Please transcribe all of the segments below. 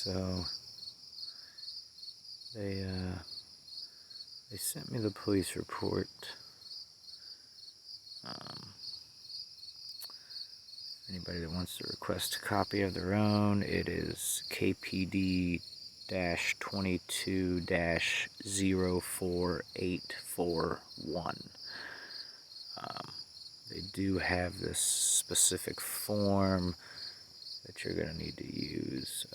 So they sent me the police report. Anybody that wants to request a copy of their own, it is KPD-22-04841. They do have this specific form that you're going to need to use.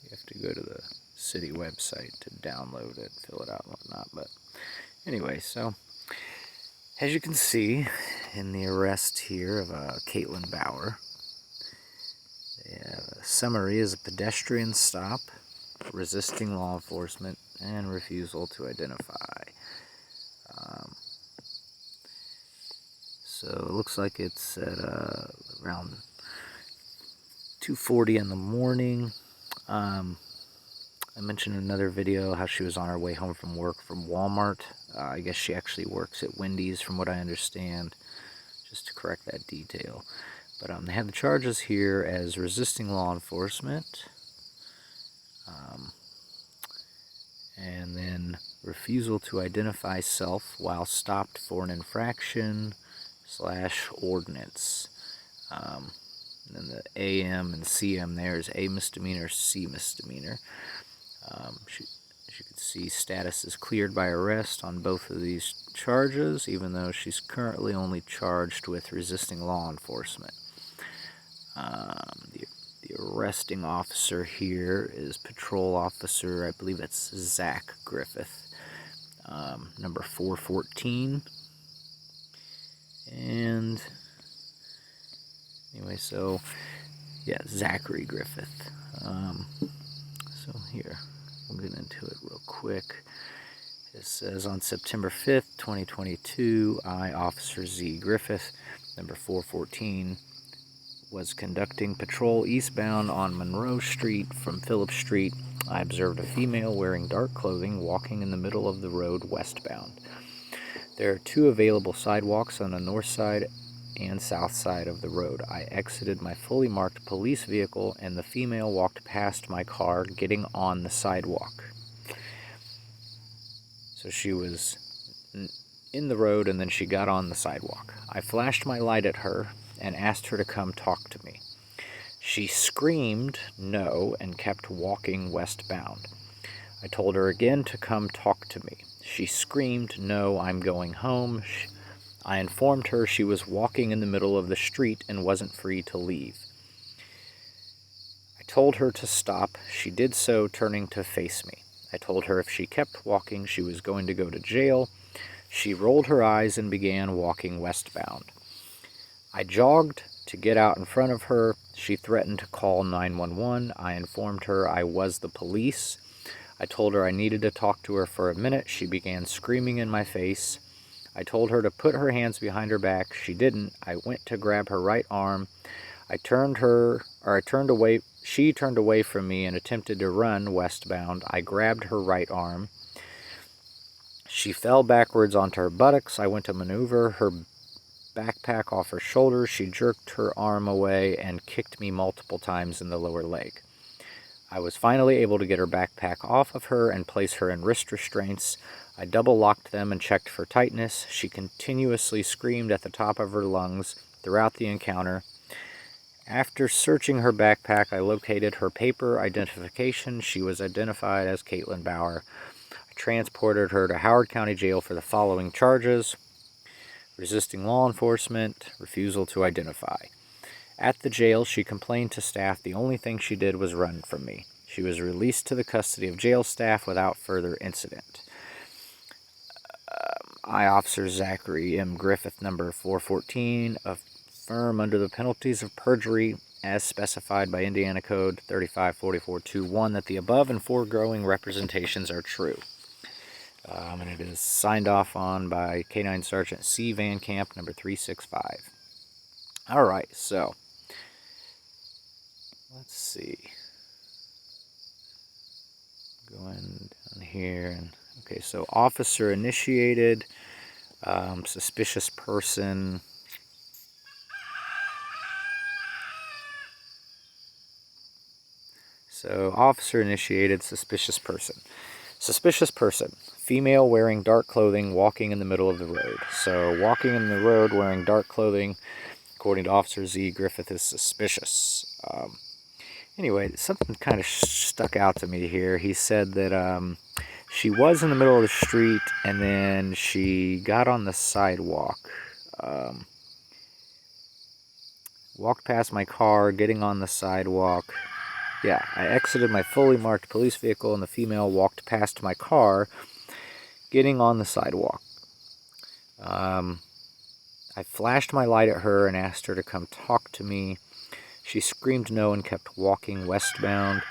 You have to go to the city website to download it, fill it out and whatnot. But anyway, so as you can see in the arrest here of Caitlin Bauer, the summary is a pedestrian stop, resisting law enforcement, and refusal to identify. So it looks like it's at around 2:40 in the morning. I mentioned in another video how she was on her way home from work from Walmart. I guess she actually works at Wendy's from what I understand, just to correct that detail. But they have the charges here as resisting law enforcement, and then refusal to identify self while stopped for an infraction / ordinance. And then the AM and CM there is A misdemeanor, C misdemeanor. As you can see, status is cleared by arrest on both of these charges, even though she's currently only charged with resisting law enforcement. The arresting officer here is patrol officer, I believe it's Zach Griffith, number 414. And anyway, so yeah, Zachary Griffith. So here, we'll get into it real quick. It says, on September 5th, 2022, I, Officer Z. Griffith, number 414, was conducting patrol eastbound on Monroe Street from Phillips Street. I observed a female wearing dark clothing walking in the middle of the road westbound. There are two available sidewalks on the north side and south side of the road. I exited my fully marked police vehicle and the female walked past my car, getting on the sidewalk. So she was in the road and then she got on the sidewalk. I flashed my light at her and asked her to come talk to me. She screamed no and kept walking westbound. I told her again to come talk to me. She screamed no, I'm going home. I informed her she was walking in the middle of the street and wasn't free to leave. I told her to stop. She did so, turning to face me. I told her if she kept walking, she was going to go to jail. She rolled her eyes and began walking westbound. I jogged to get out in front of her. She threatened to call 911. I informed her I was the police. I told her I needed to talk to her for a minute. She began screaming in my face. I told her to put her hands behind her back. She didn't. I went to grab her right arm. She turned away from me and attempted to run westbound. I grabbed her right arm. She fell backwards onto her buttocks. I went to maneuver her backpack off her shoulders. She jerked her arm away and kicked me multiple times in the lower leg. I was finally able to get her backpack off of her and place her in wrist restraints. I double-locked them and checked for tightness. She continuously screamed at the top of her lungs throughout the encounter. After searching her backpack, I located her paper identification. She was identified as Caitlin Bauer. I transported her to Howard County Jail for the following charges: resisting law enforcement, refusal to identify. At the jail, she complained to staff the only thing she did was run from me. She was released to the custody of jail staff without further incident. I, Officer Zachary M. Griffith, number 414, affirm under the penalties of perjury as specified by Indiana Code 354421 that the above and foregoing representations are true. And it is signed off on by K9 Sergeant C. Van Camp, number 365. Alright, so let's see. Going down here and okay, so officer initiated, suspicious person. So, officer initiated suspicious person. Suspicious person. Female wearing dark clothing, walking in the middle of the road. So, walking in the road wearing dark clothing, according to Officer Z. Griffith, is suspicious. Anyway, something kind of stuck out to me here. He said that she was in the middle of the street, and then she got on the sidewalk. Walked past my car, getting on the sidewalk. Yeah, I exited my fully marked police vehicle, and the female walked past my car, getting on the sidewalk. I flashed my light at her and asked her to come talk to me. She screamed no and kept walking westbound.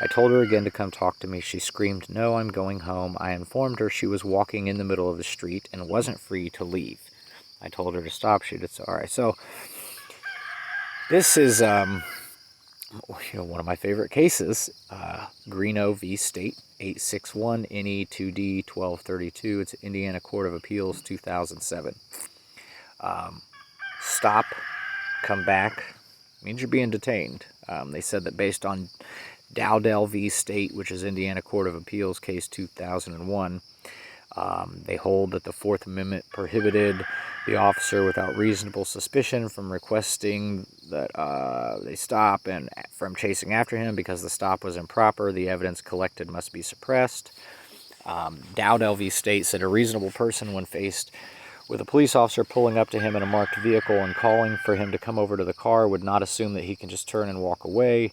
I told her again to come talk to me. She screamed, "No, I'm going home." I informed her she was walking in the middle of the street and wasn't free to leave. I told her to stop. She did so. All right, so this is one of my favorite cases, Greeno v. State, 861 NE 2D 1232. It's Indiana Court of Appeals, 2007. Stop, come back, means you're being detained. They said that based on Dowdell v. State, which is Indiana Court of Appeals, case 2001, they hold that the Fourth Amendment prohibited the officer without reasonable suspicion from requesting that they stop and from chasing after him because the stop was improper. The evidence collected must be suppressed. Dowdell v. State said a reasonable person, when faced with a police officer pulling up to him in a marked vehicle and calling for him to come over to the car, would not assume that he can just turn and walk away.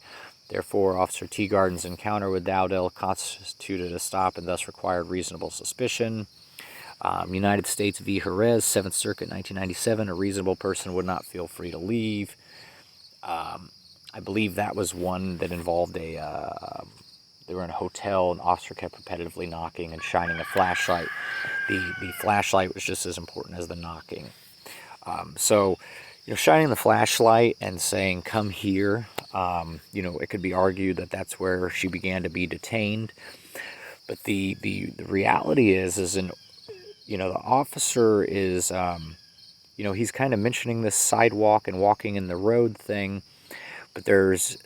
Therefore, Officer Teagarden's encounter with Dowdell constituted a stop and thus required reasonable suspicion. United States v. Jerez, 7th Circuit, 1997, a reasonable person would not feel free to leave. I believe that was one that involved they were in a hotel, and the officer kept repetitively knocking and shining a flashlight. The flashlight was just as important as the knocking. So, shining the flashlight and saying, "Come here," it could be argued that that's where she began to be detained. But the reality is the officer is, he's kind of mentioning this sidewalk and walking in the road thing, but there's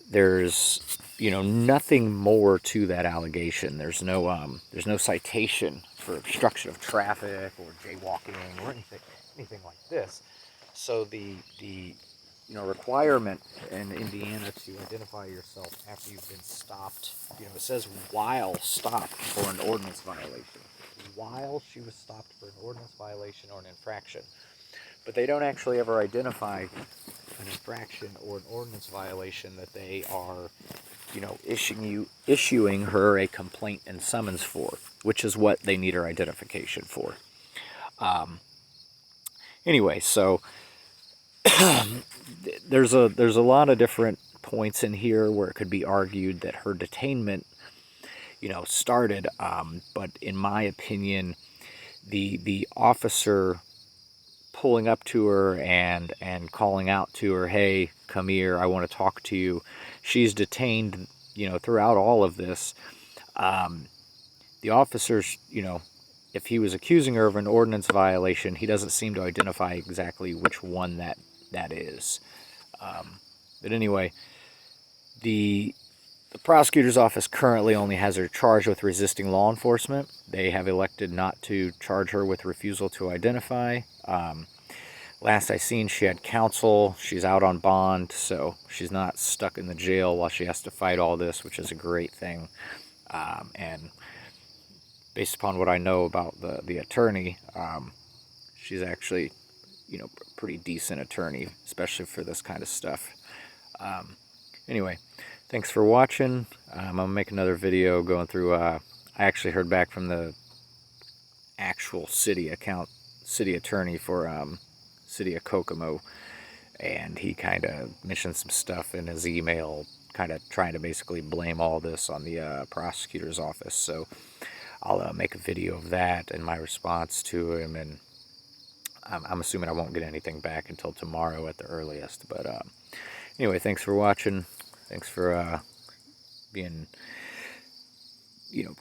nothing more to that allegation. There's no citation for obstruction of traffic or jaywalking or anything like this. So the requirement in Indiana to identify yourself after you've been stopped, it says while stopped for an ordinance violation. While she was stopped for an ordinance violation or an infraction. But they don't actually ever identify an infraction or an ordinance violation that they are, issuing her a complaint and summons for, which is what they need her identification for. Anyway, so there's a lot of different points in here where it could be argued that her detainment, started, but in my opinion, the officer pulling up to her and calling out to her, "Hey, come here, I want to talk to you." She's detained, throughout all of this. The officers, if he was accusing her of an ordinance violation, he doesn't seem to identify exactly which one that is. But anyway, the prosecutor's office currently only has her charged with resisting law enforcement. They have elected not to charge her with refusal to identify. Last I seen, she had counsel. She's out on bond, so she's not stuck in the jail while she has to fight all this, which is a great thing. And based upon what I know about the attorney, she's actually, a pretty decent attorney, especially for this kind of stuff. Anyway, thanks for watching. I'm going to make another video going through, I actually heard back from the actual city attorney for city of Kokomo, and he kind of mentioned some stuff in his email, kind of trying to basically blame all this on the prosecutor's office. So I'll make a video of that and my response to him, and I'm assuming I won't get anything back until tomorrow at the earliest. But anyway, thanks for watching. Thanks for being,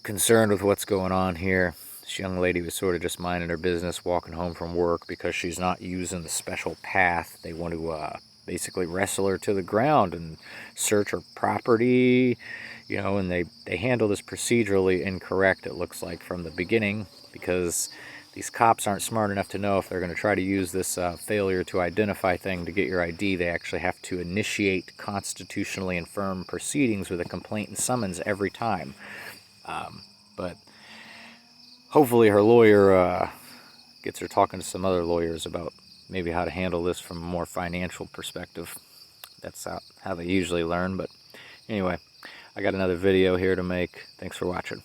concerned with what's going on here. This young lady was sort of just minding her business, walking home from work because she's not using the special path. They want to basically wrestle her to the ground and search her property, you know, and they handle this procedurally incorrect, it looks like, from the beginning, because these cops aren't smart enough to know if they're going to try to use this failure to identify thing to get your ID. They actually have to initiate constitutionally infirm proceedings with a complaint and summons every time. But hopefully her lawyer gets her talking to some other lawyers about maybe how to handle this from a more financial perspective. That's how they usually learn. But anyway, I got another video here to make. Thanks for watching.